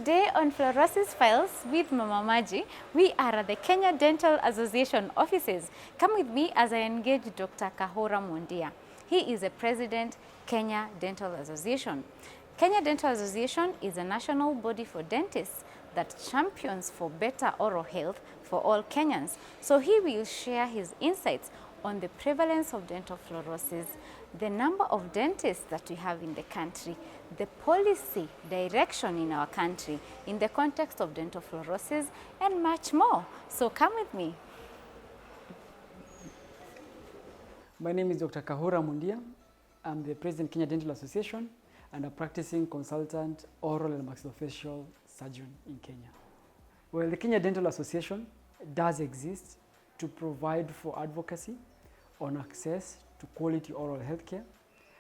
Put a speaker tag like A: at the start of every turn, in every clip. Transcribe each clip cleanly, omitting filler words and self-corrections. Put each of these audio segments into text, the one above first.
A: today on Fluorosis Files with Mama Maji, we are at the Kenya Dental Association offices. Come with me as I engage Dr. Kahura Mundia. He is the president, Kenya Dental Association. Kenya Dental Association is a national body for dentists that champions for better oral health for all Kenyans. So he will share his insights on the prevalence of dental fluorosis, the number of dentists that we have in the country, the policy direction in our country in the context of dental fluorosis, and much more. So come with me.
B: My name is Dr. Kahura Mundia. I'm the president of Kenya Dental Association and a practicing consultant oral and maxillofacial surgeon in Kenya. Well, the Kenya Dental Association does exist to provide for advocacy on access to quality oral health care,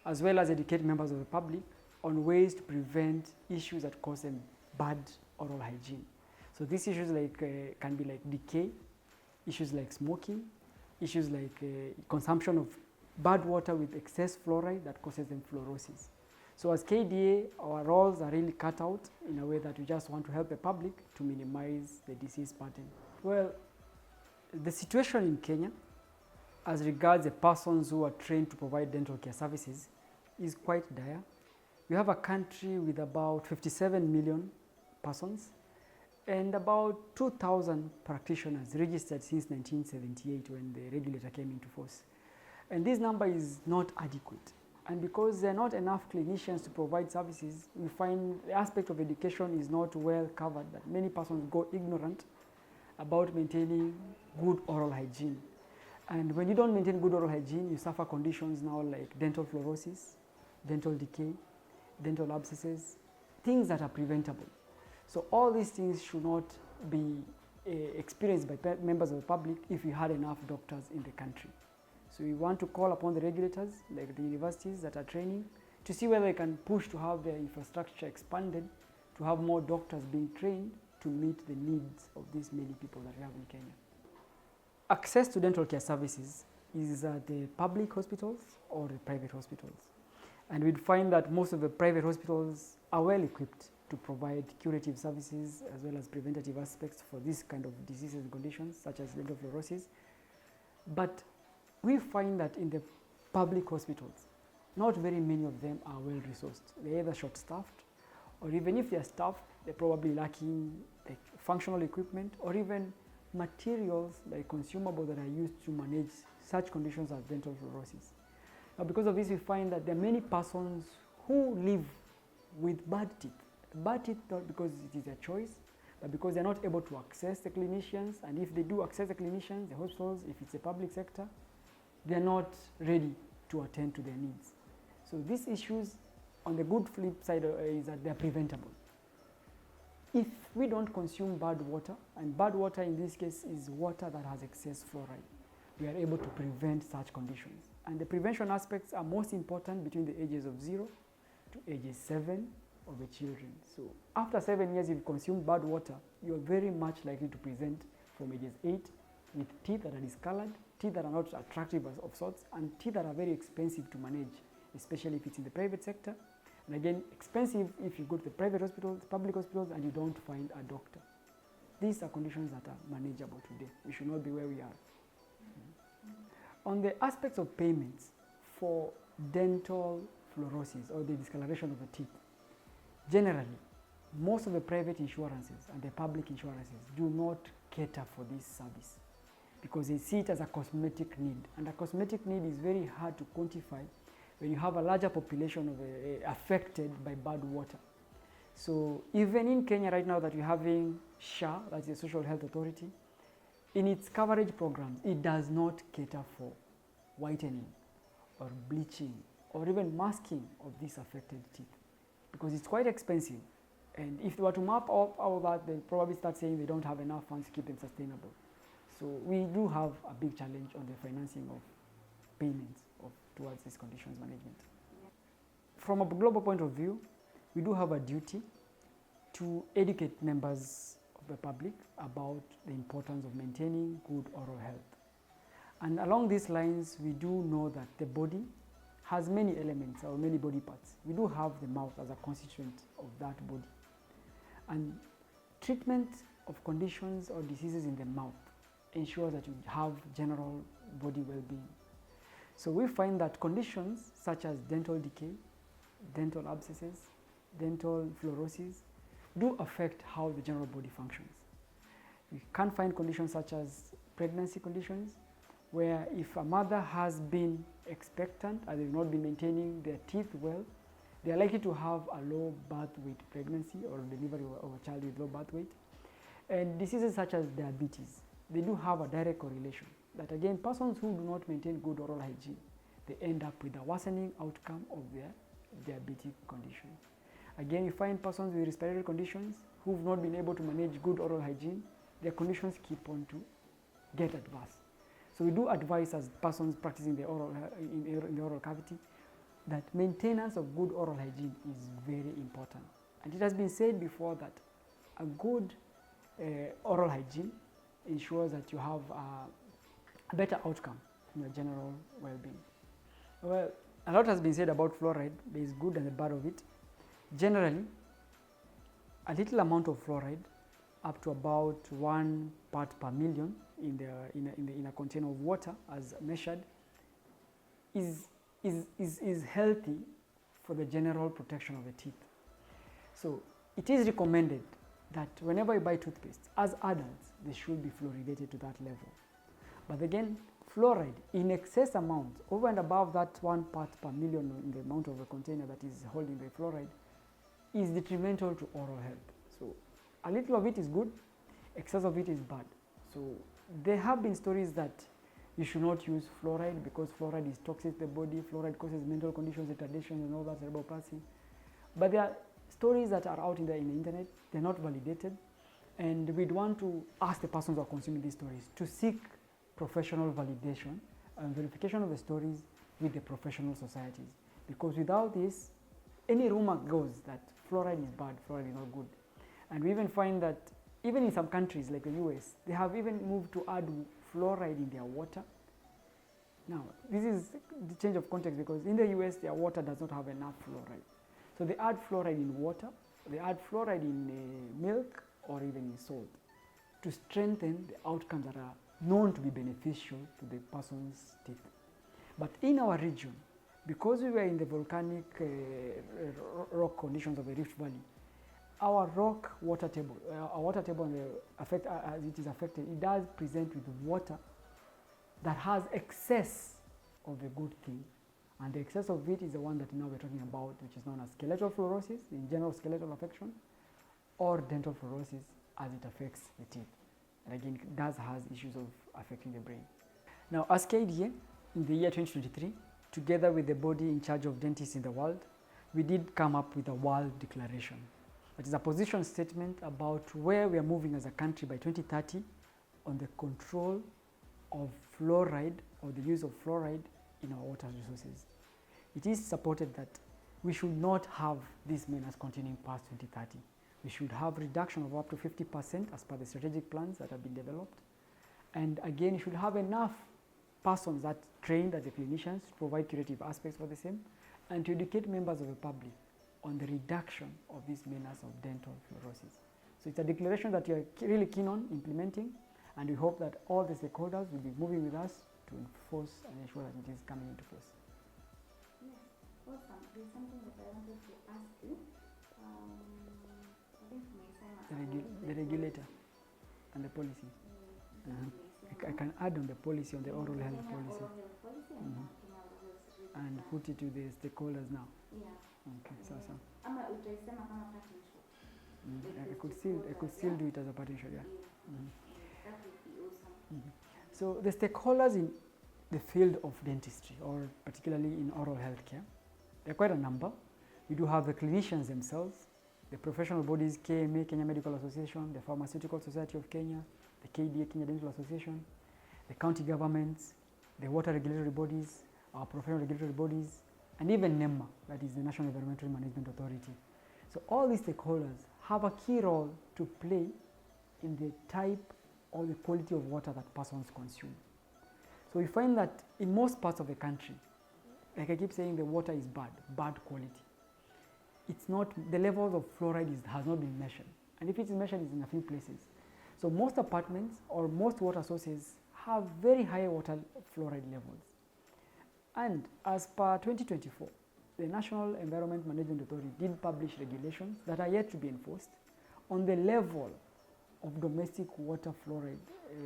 B: as well as educate members of the public on ways to prevent issues that cause them bad oral hygiene. So these issues can be like decay, issues like smoking, issues like consumption of bad water with excess fluoride that causes them fluorosis. So as KDA, our roles are really cut out in a way that we just want to help the public to minimize the disease pattern. Well, the situation in Kenya as regards the persons who are trained to provide dental care services is quite dire. We have a country with about 57 million persons and about 2,000 practitioners registered since 1978 when the regulator came into force. And this number is not adequate. And because there are not enough clinicians to provide services, we find the aspect of education is not well covered, that many persons go ignorant about maintaining good oral hygiene. And when you don't maintain good oral hygiene, you suffer conditions now like dental fluorosis, dental decay, dental abscesses, things that are preventable. So all these things should not be experienced by members of the public if we had enough doctors in the country. So we want to call upon the regulators, like the universities that are training, to see whether they can push to have their infrastructure expanded, to have more doctors being trained to meet the needs of these many people that we have in Kenya. Access to dental care services is at the public hospitals or the private hospitals. And we'd find that most of the private hospitals are well equipped to provide curative services as well as preventative aspects for this kind of diseases and conditions such as dental fluorosis. But we find that in the public hospitals, not very many of them are well resourced. They're either short-staffed, or even if they're staffed, they're probably lacking like functional equipment or even materials like consumables that are used to manage such conditions as dental fluorosis. Now, because of this, we find that there are many persons who live with bad teeth. Bad teeth not because it is a choice, but because they're not able to access the clinicians. And if they do access the clinicians, the hospitals, if it's a public sector, they're not ready to attend to their needs. So these issues, on the good flip side, is that they're preventable. If we don't consume bad water, and bad water in this case is water that has excess fluoride, we are able to prevent such conditions. And the prevention aspects are most important between the ages of 0 to ages 7 of the children. So after 7 years, if you consume bad water, you are very much likely to present from ages 8 with teeth that are discolored, teeth that are not attractive of sorts, and teeth that are very expensive to manage, especially if it's in the private sector. And again, expensive if you go to the private hospitals, public hospitals, and you don't find a doctor. These are conditions that are manageable today. We should not be where we are. On the aspects of payments for dental fluorosis or the discoloration of the teeth, generally, most of the private insurances and the public insurances do not cater for this service because they see it as a cosmetic need. And a cosmetic need is very hard to quantify when you have a larger population of affected by bad water. So even in Kenya right now that we're having SHA, that's the Social Health Authority, in its coverage programs, it does not cater for whitening or bleaching or even masking of these affected teeth because it's quite expensive. And if they were to map all that, they'll probably start saying they don't have enough funds to keep them sustainable. So we do have a big challenge on the financing of payments towards these conditions management. From a global point of view, we do have a duty to educate members of the public about the importance of maintaining good oral health. And along these lines, we do know that the body has many elements or many body parts. We do have the mouth as a constituent of that body. And treatment of conditions or diseases in the mouth ensures that you have general body well-being. So we find that conditions such as dental decay, dental abscesses, dental fluorosis do affect how the general body functions. You can find conditions such as pregnancy conditions, where if a mother has been expectant and they've not been maintaining their teeth well, they are likely to have a low birth weight pregnancy or delivery of a child with low birth weight. And diseases such as diabetes, they do have a direct correlation. That again, persons who do not maintain good oral hygiene, they end up with a worsening outcome of their diabetic condition. Again, you find persons with respiratory conditions who've not been able to manage good oral hygiene, their conditions keep on to get adverse. So we do advise as persons practicing the oral, in the oral cavity that maintenance of good oral hygiene is very important. And it has been said before that a good oral hygiene ensures that you have a better outcome in your general well-being. Well, a lot has been said about fluoride. There is good and the bad of it. Generally, a little amount of fluoride, up to about 1 part per million in a container of water as measured, is healthy for the general protection of the teeth. So it is recommended that whenever you buy toothpaste, as adults, they should be fluoridated to that level. But again, fluoride in excess amounts, over and above that 1 part per million in the amount of a container that is holding the fluoride, is detrimental to oral health. So a little of it is good, excess of it is bad. So there have been stories that you should not use fluoride because fluoride is toxic to the body, fluoride causes mental conditions, retardation and all that, cerebral palsy. But there are stories that are out in the internet, they're not validated, and we'd want to ask the persons who are consuming these stories to seek professional validation and verification of the stories with the professional societies. Because without this, any rumor goes that fluoride is bad, fluoride is not good. And we even find that even in some countries like the US, they have even moved to add fluoride in their water. Now, this is the change of context because in the US, their water does not have enough fluoride. So they add fluoride in water, they add fluoride in milk or even in salt to strengthen the outcomes that are known to be beneficial to the person's teeth. But in our region, because we were in the volcanic rock conditions of the Rift Valley, our rock water table, as it is affected, it does present with water that has excess of the good thing. And the excess of it is the one that now we're talking about, which is known as skeletal fluorosis, in general skeletal affection, or dental fluorosis as it affects the teeth. And again, it does has issues of affecting the brain. Now, as KDA, in the year 2023, together with the body in charge of dentists in the world, we did come up with a world declaration. That is a position statement about where we are moving as a country by 2030 on the control of fluoride or the use of fluoride in our water resources. It is supported that we should not have this menace continuing past 2030. We should have reduction of up to 50% as per the strategic plans that have been developed. And again, you should have enough persons that trained as the clinicians to provide curative aspects for the same and to educate members of the public on the reduction of this menace of dental fluorosis. So it's a declaration that you're really keen on implementing, and we hope that all the stakeholders will be moving with us to enforce and ensure that it is coming into force.
A: Yes, awesome. There's something that I wanted to ask you. I think
B: The regulator and the policy. I can add on the policy, on the oral health policy. And put it to the stakeholders now.
A: Yeah.
B: Okay, so.
A: Ama utaisema kama partnership.
B: I could still do it as a partnership, yeah.
A: That would be awesome.
B: So the stakeholders in the field of dentistry, or particularly in oral health care, there are quite a number. We do have the clinicians themselves, the professional bodies, KMA, Kenya Medical Association, the Pharmaceutical Society of Kenya, the KDA, Kenya Dental Association, the county governments, the water regulatory bodies, our professional regulatory bodies, and even NEMA, that is the National Environmental Management Authority. So all these stakeholders have a key role to play in the type or the quality of water that persons consume. So we find that in most parts of the country, like I keep saying, the water is bad quality. It's not, the levels of fluoride has not been measured. And if it is measured, it's in a few places. So most apartments or most water sources have very high water fluoride levels. And as per 2024, the National Environment Management Authority did publish regulations that are yet to be enforced on the level of domestic water fluoride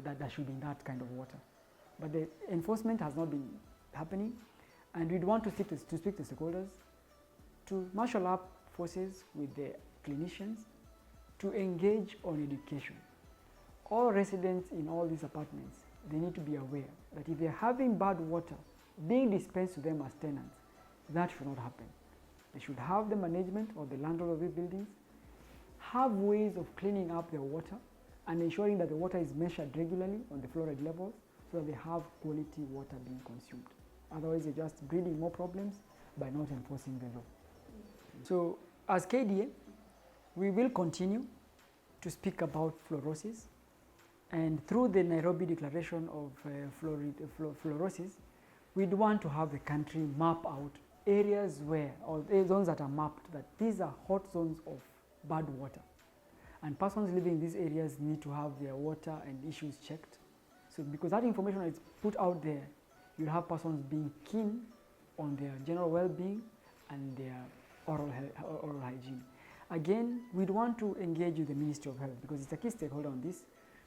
B: that should be in that kind of water. But the enforcement has not been happening, and we'd want to speak to stakeholders to marshal up forces with the clinicians to engage on education. All residents in all these apartments, they need to be aware that if they're having bad water being dispensed to them as tenants, that should not happen. They should have the management or the landlord of these buildings have ways of cleaning up their water and ensuring that the water is measured regularly on the fluoride levels so that they have quality water being consumed. Otherwise, they're just breeding more problems by not enforcing the law. So, as KDA, we will continue to speak about fluorosis, and through the Nairobi Declaration of Fluorosis, we'd want to have the country map out areas where, or zones that are mapped, that these are hot zones of bad water. And persons living in these areas need to have their water and issues checked. So because that information is put out there, you'll have persons being keen on their general well-being and their oral hygiene. Again, we'd want to engage with the Ministry of Health because it's a key stakeholder on this,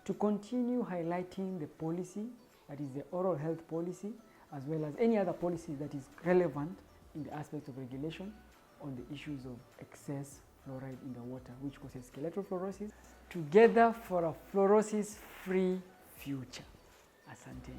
B: to continue highlighting the policy, that is the oral health policy, as well as any other policy that is relevant in the aspect of regulation on the issues of excess fluoride in the water, which causes skeletal fluorosis, together for a fluorosis-free future. Asante.